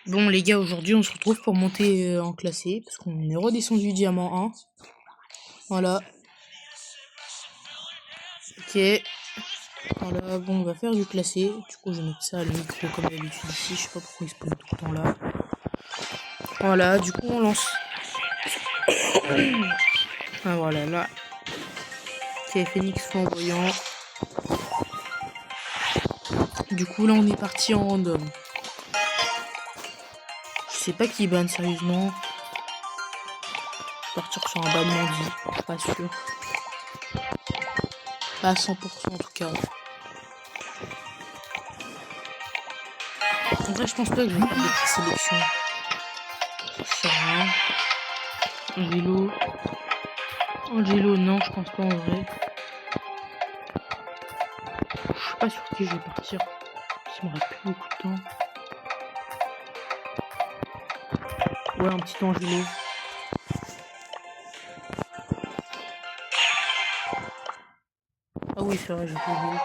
Bon les gars, aujourd'hui on se retrouve pour monter en classé, parce qu'on est redescendu diamant 1. Voilà. Ok. Voilà, bon on va faire du classé. Du coup je vais mettre ça à le micro comme d'habitude ici, je sais pas pourquoi il se pose tout le temps là. Voilà, du coup on lance. Ah voilà, là. Ok, Phoenix flamboyant. Du coup là on est parti en random. Je sais pas qui ban sérieusement. Je vais partir sur un ban Mandy, je suis pas sûr. Pas à 100% en tout cas. En vrai je pense pas que je vais faire des petites sélections. Je sais rien. Angelo, non, je pense pas en vrai. Je suis pas sur qui je vais partir. Il me reste plus beaucoup de temps. Ouais, un petit Angelo. Ah oui, c'est vrai, j'ai pas oublié.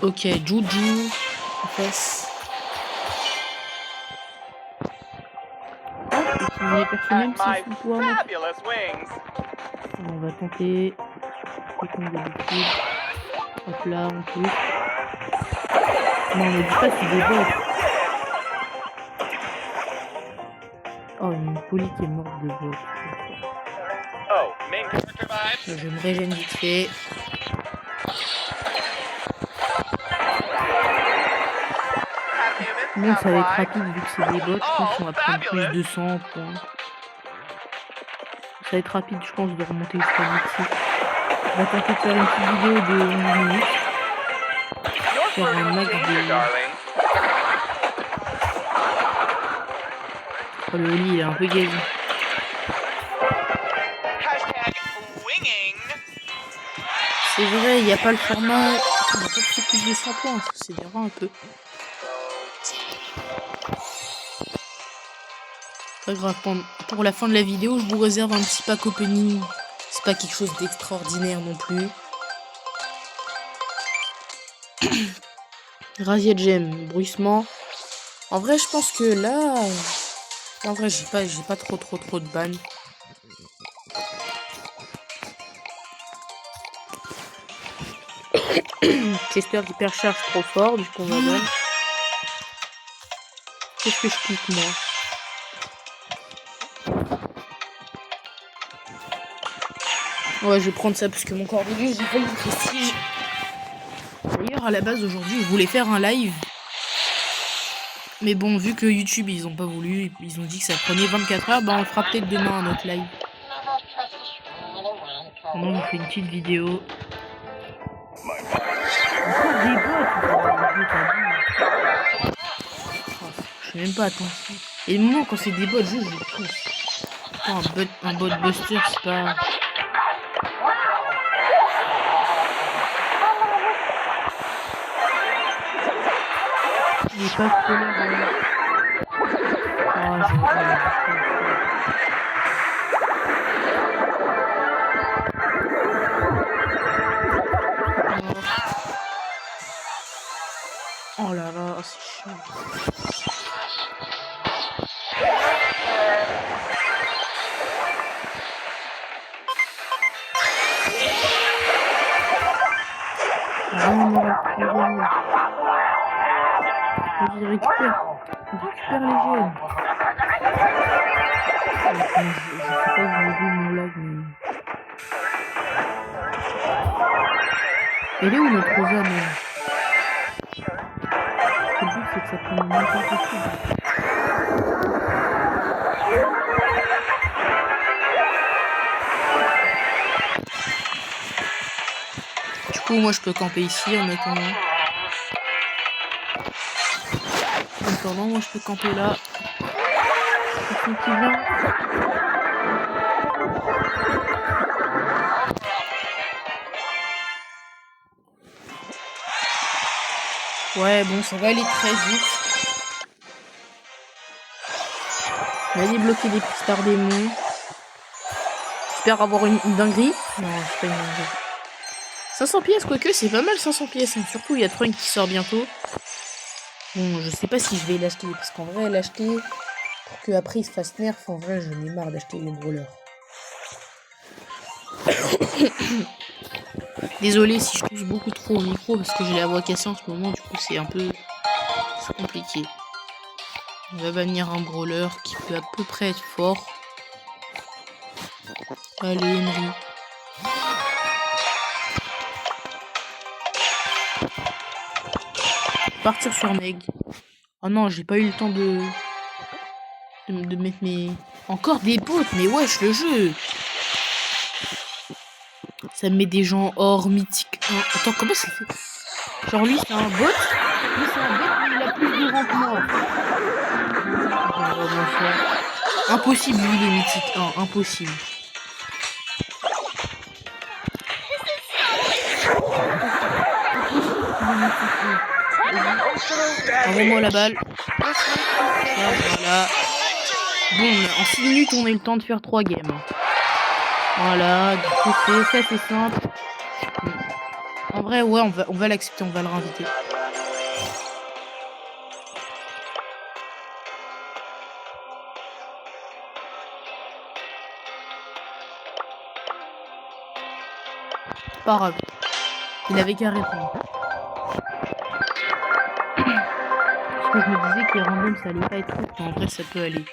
Ok, Juju. Fesse. Ah, je peux utiliser les personnels sans son pouvoir. On va tenter. Comme d'habitude. Hop là, on touche. Non, ne dis pas que c'est des bots. Oh, il y a une poly qui est morte de bots. Je me régène vite fait. Bon, ça va être rapide vu que c'est des bots. Je pense qu'on va prendre plus de 100 points. Ça va être rapide, je pense, de remonter jusqu'à Mexique. On va tenter de faire une petite vidéo de 11 minutes. Faire un max de... Oh, le Oli, il est un peu gaze. C'est vrai, il n'y a pas le format. On n'a pas pris plus de 100 points, c'est dérangeant un peu. Pas grave, pour la fin de la vidéo, je vous réserve un petit pack opening. C'est pas quelque chose d'extraordinaire non plus. Rasier gemme, bruissement. En vrai, je pense que là... En vrai, j'ai pas trop de ban. Chester hypercharge trop fort, du coup on va ban. Qu'est-ce que je clique moi? Ouais, je vais prendre ça parce que mon cordelier, j'ai pas le prestige. D'ailleurs, à la base, aujourd'hui, je voulais faire un live. Mais bon, vu que YouTube, ils ont pas voulu, ils ont dit que ça prenait 24 heures, bah on le fera peut-être demain un autre live. Pendant on fait une petite vidéo. Encore des bots. Je sais même pas, attends. Et le moment quand c'est des bots, juste je pousse. Un bot buster, c'est pas... Il est pas scolaire. Oh là là, c'est chiant. Vas-y, récupère les jeunes. Je sais pas que j'ai vu mon lag, mais... Elle est où notre Rosa, mais... Le but, c'est que ça prenne même pas possible. Du coup, moi, je peux camper ici en attendant. En attendant, moi, je peux camper là. Tranquillement. Ouais, bon, ça va aller très vite. On va débloquer des stars démons. J'espère avoir une dinguerie. Non, c'est pas une dinguerie. 500 pièces, quoique, c'est pas mal 500 pièces. Hein. Surtout, il y a Trunk qui sort bientôt. Bon, je sais pas si je vais l'acheter, parce qu'en vrai, l'acheter pour qu'après il se fasse nerf, en vrai, j'en ai marre d'acheter les brawlers. Désolé si je touche beaucoup trop au micro, parce que j'ai la voix cassée en ce moment, du coup c'est un peu compliqué. On va bannir un brawler qui peut à peu près être fort. Allez, Henry. Partir sur Meg. Oh non, j'ai pas eu le temps de mettre mes... Encore des bots, mais wesh, le jeu. Ça me met des gens hors mythique 1. Attends, comment ça fait? Genre lui, c'est un bot. Lui, c'est un bot, mais il a plus de rang que moi. Impossible, lui, il est mythique 1. Impossible. Envoie-moi la balle. Voilà. Bon, en 6 minutes, on a eu le temps de faire 3 games. Voilà, du coup, c'est assez simple. En vrai, ouais, on va l'accepter, on va le réinviter. Pas grave. Il avait qu'à répondre. Parce que je me disais que les randoms, ça allait pas être ouf, mais en vrai, ça peut aller.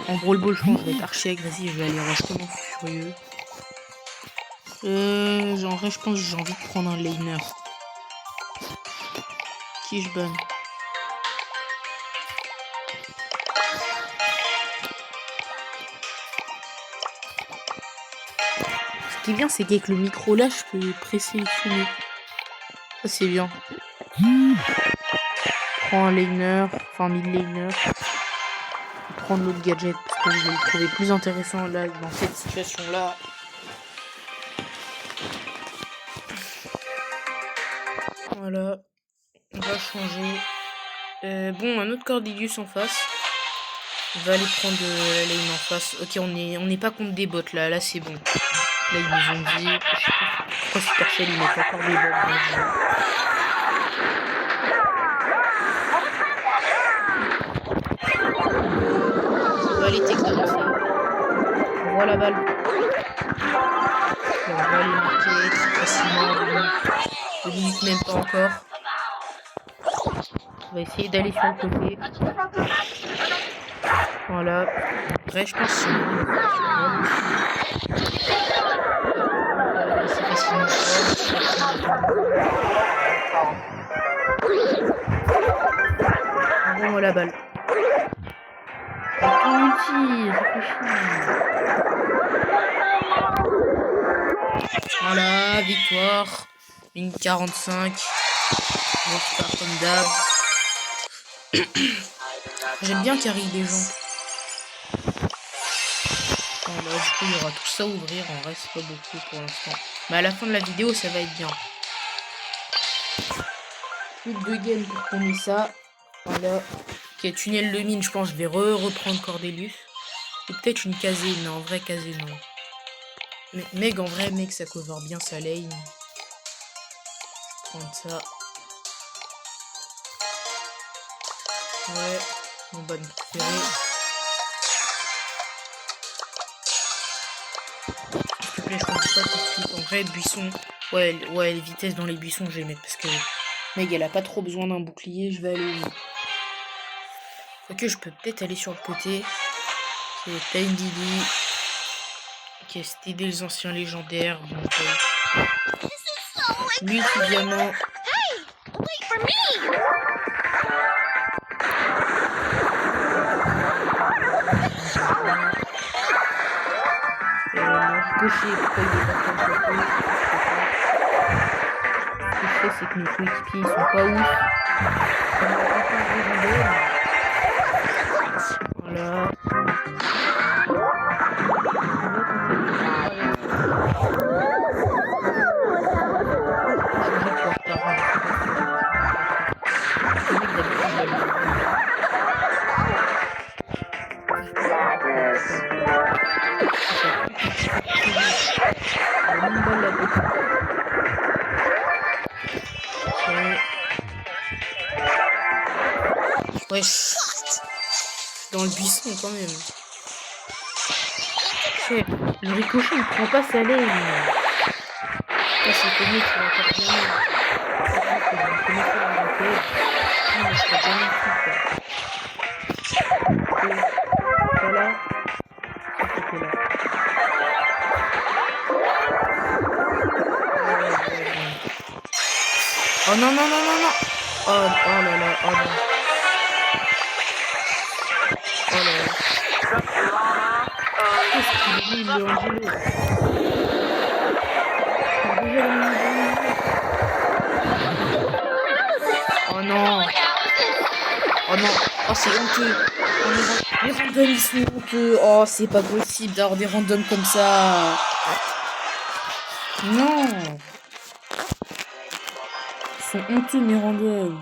En Brawl Ball, je pense que je vais être archi agressif, je vais aller rush comme un furieux. En vrai, je pense que j'ai envie de prendre un laner. Qui je banne? Ce qui est bien, c'est qu'avec le micro là, je peux présélectionner. Ça, c'est bien. Prends un laner, enfin mid laner. Prendre l'autre gadget parce que je vais le trouver plus intéressant là dans cette situation là. Voilà, on va changer. Bon, un autre Cordelius en face. On va aller prendre la lane en face. Ok, on n'est pas contre des bots là, là c'est bon. Là ils nous ont dit, je sais pas pourquoi Supercell ils mettent encore des bots dans le jeu. On va aller techniquement ça. On voit la balle. On va aller marquer très facilement. Je limite même pas encore. On va essayer d'aller sur le côté. Voilà. Après, je pense que c'est facilement. Bon, la balle. Voilà, victoire. Une 45. Bonsoir comme d'hab. J'aime bien carry des gens. Voilà, du coup, il y aura tout ça à ouvrir. En vrai, c'est pas beaucoup pour l'instant. Mais à la fin de la vidéo, ça va être bien. Plus de 2 games pour qu'on ait ça. Voilà. Ok, tunnel de mine, je pense que je vais reprendre Cordelius. Ou peut-être une casée, mais en vrai, casée, non. Mais Meg, en vrai, Meg, ça cover bien sa lane. Prendre ça. Ouais, mon ban préféré. S'il te plaît, je comprends pas tout de suite. En vrai, buisson. Ouais, les vitesses dans les buissons, je vais mettre parce que Meg, elle a pas trop besoin d'un bouclier. Je vais aller. Quoique, je peux peut-être aller sur le côté. C'est Time Didi. Ok, c'était des anciens légendaires. Donc, lui, évidemment. Gaucher, pourquoi il est pas comme ça? Ce que je fais, c'est que mes coéquipiers ils sont pas ouf. Voilà. Wesh. Dans le buisson quand même. C'est... Le ricochet il prend pas sa lane. Ça c'est connu, tu vas encore bien. Comment faire la raquette. Non, je serais bien ici quoi. Voilà. C'était là. Oh non, non, non, non, non. Oh, oh là là, oh non. Oh là là. Qu'est-ce qu'il est nul, le Angelo. Oh non. Oh non. Oh, c'est honteux. Oh, les randoms, ils sont honteux. Oh, c'est pas possible d'avoir des randoms comme ça. Non. Ils sont honteux, mes randoms.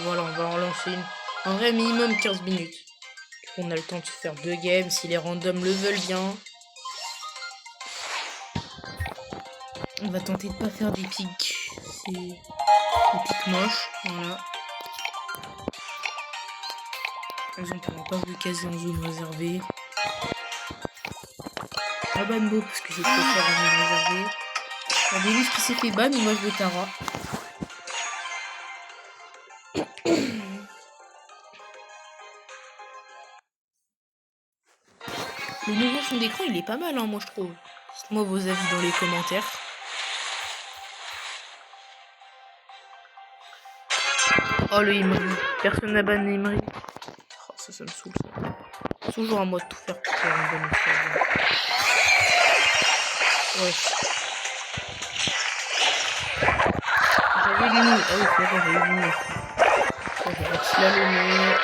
Voilà, on va en lancer une. Un vrai minimum 15 minutes. Du coup, on a le temps de se faire 2 games si les randoms le veulent bien. On va tenter de pas faire des pics. C'est des pics moches. Voilà. Ils ont pourront pas vous caser en zone réservée. Ah Banbo parce que j'ai trop faire en zone réservée. Regardez-lui ce qui s'est fait ban, mais moi je veux Tara. Le nouveau fond d'écran il est pas mal hein, moi je trouve. Dites-moi vos avis dans les commentaires. Oh le Emery. Personne n'a ban Emery. Oh, ça me saoule ça. Toujours un mode tout faire pour faire un bon histoire. Ouais. J'avais l'uni. Ah oui, c'est vrai, j'avais l'uni. Je vais slalomer.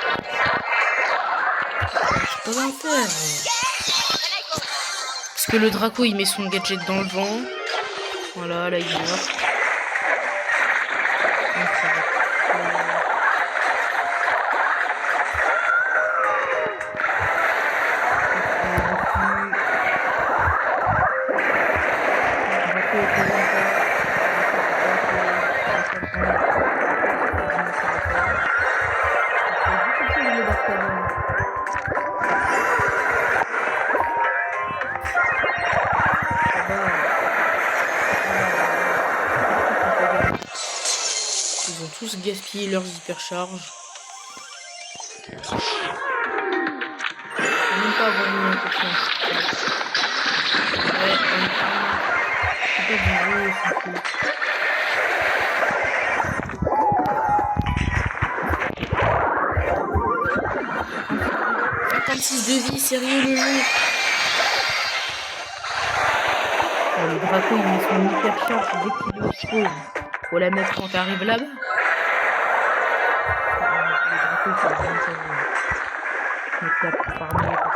Je peux rien faire. Parce que le Draco il met son gadget dans le vent. Voilà, là il meurt. Ils ont tous gaspillé leurs hypercharges. Même pas avoir mis un peu de chance. Ouais, c'est pas du jeu, c'est cool. 56 de vie, sérieux le jeu. Oh, le Draco il met son hypercharge dès qu'il est au spawn. Faut la mettre quand t'arrives là-bas. Le Draco il fait vraiment sa vie. Donc là pour farmer, pour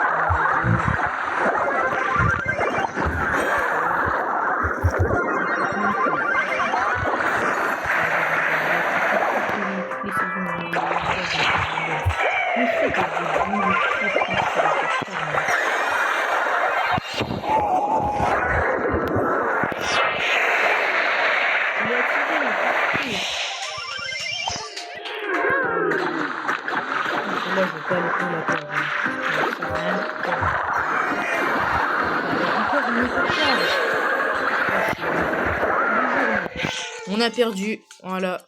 on a perdu, voilà.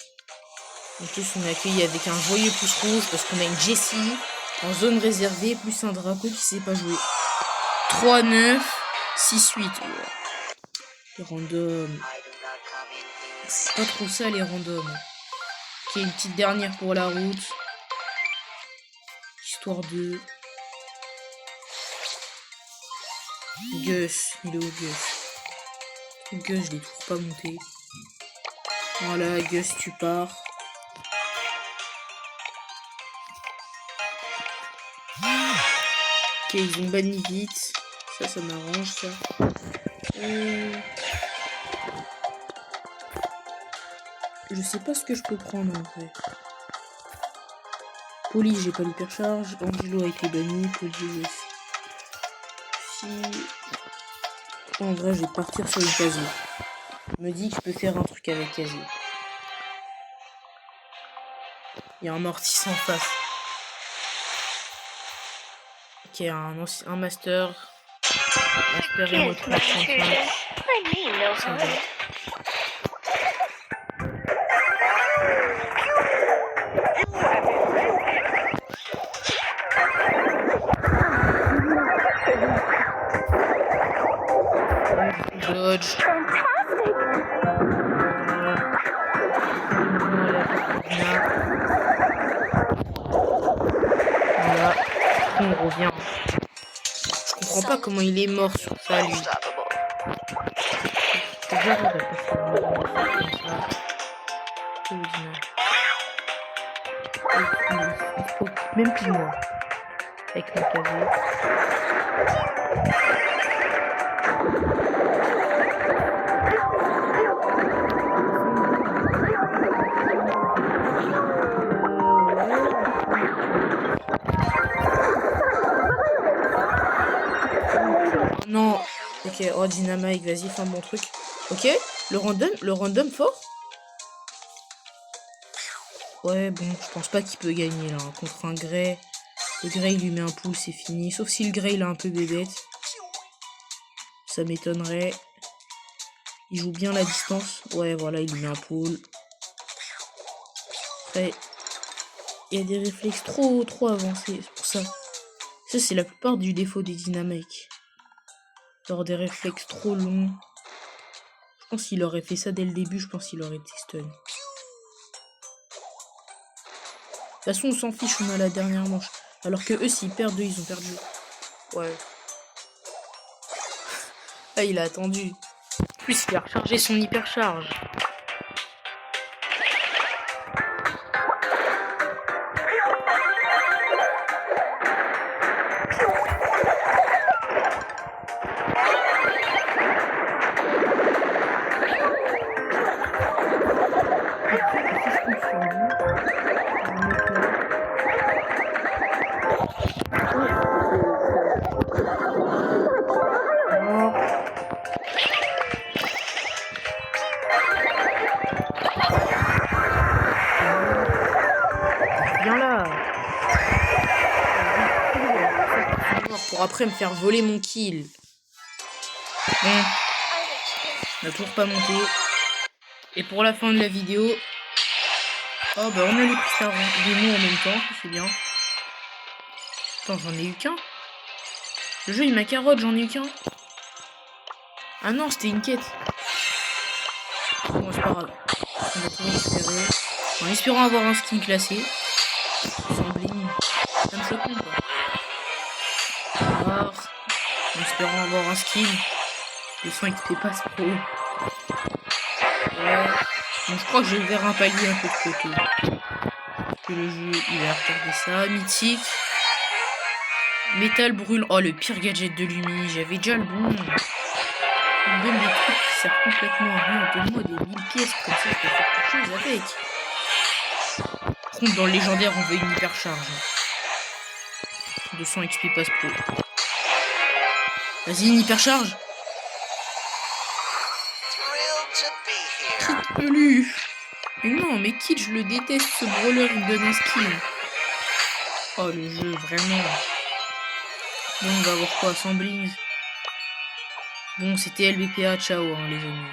En plus, on est accueilli avec un joyeux pouce rouge parce qu'on a une Jessie en zone réservée, plus un Draco qui sait pas jouer. 3-9, 6-8. Les randoms. C'est pas trop ça, les randoms. Ok, une petite dernière pour la route. Histoire de... Gus, il est où Gus? Gus, je l'ai toujours pas monté. Voilà, Gus, tu pars. Ok, ils ont banni vite. Ça m'arrange, ça. Je sais pas ce que je peux prendre, en vrai. Poli, j'ai pas l'hypercharge. Angelo a été banni. Poli aussi. Si... En vrai, je vais partir sur une casier. Je me dis que je peux faire un truc avec casier. Il y a un mortis en face. Ok, un master. Master et retrait 35. Ça va. Dodge. Voilà. On revient. Je comprends pas comment il est mort sur ça, lui. Même plus moi. Avec mon casier. Non. Ok, oh Dynamite, vas-y, fais un bon truc. Ok, le random fort. Ouais, bon, je pense pas qu'il peut gagner là, hein, contre un Grey. Le Grey, il lui met un pool, c'est fini. Sauf si le Grey, il a un peu bébête. Ça m'étonnerait. Il joue bien la distance. Ouais, voilà, il lui met un pool. Après, il y a des réflexes trop avancés, c'est pour ça. Ça, c'est la plupart du défaut des Dynamiques. Genre des réflexes trop longs. Je pense qu'il aurait fait ça dès le début, je pense qu'il aurait été stun. De toute façon, on s'en fiche, on a la dernière manche. Alors que eux, s'ils perdent, eux, ils ont perdu. Ouais. Ah, il a attendu. En plus, il a rechargé son hypercharge. Viens là. Pour après me faire voler mon kill. Bon. On n'a toujours pas monté. Et pour la fin de la vidéo. Oh bah on a les stars des mots en même temps, c'est bien. Attends, j'en ai eu qu'un. Le jeu il m'a carotte, j'en ai eu qu'un. Ah non, c'était une quête. Bon, c'est pas grave. On va tout récupérer. En espérant avoir un skin classé. Sans bling. Ça me choque pas. Alors, en espérant avoir un skin. Le son XP passe pro. Ouais. Donc je crois que je vais vers un palier un peu de côté. Parce que le jeu il va regarder ça. Mythique. Métal brûle. Oh, le pire gadget de Lumi. J'avais déjà le bon. Il me donne des trucs qui servent complètement à rien. Donne-moi des 1000 pièces. Comme ça, je peux faire quelque chose avec. Par contre, dans le légendaire, on veut une hypercharge. 200 XP passe pro. Vas-y, une hypercharge. Kit pelu. Mais non, mais Kit, je le déteste. Ce brawler, il me donne un skin. Oh, le jeu, vraiment. Bon, on va voir quoi, sans bling. Bon, c'était LBPA, ciao, hein, les amis.